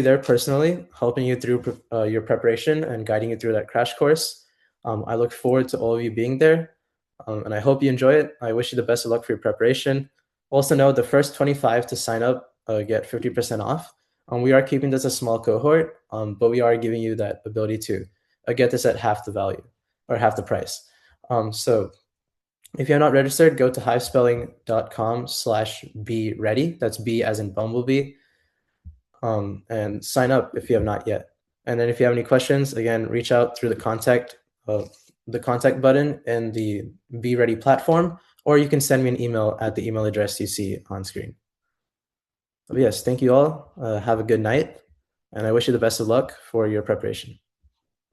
there personally, helping you through your preparation and guiding you through that crash course. I look forward to all of you being there, and I hope you enjoy it. I wish you the best of luck for your preparation. Also know the first 25 to sign up get 50% off. We are keeping this a small cohort, but we are giving you that ability to get this at half the value or half the price. So if you have not registered, go to hivespelling.com/BeeReady. That's B as in Bumblebee. And sign up if you have not yet. And then if you have any questions, again, reach out through the contact button in the BeeReady platform, or you can send me an email at the email address you see on screen. But yes, thank you all. Have a good night, and I wish you the best of luck for your preparation.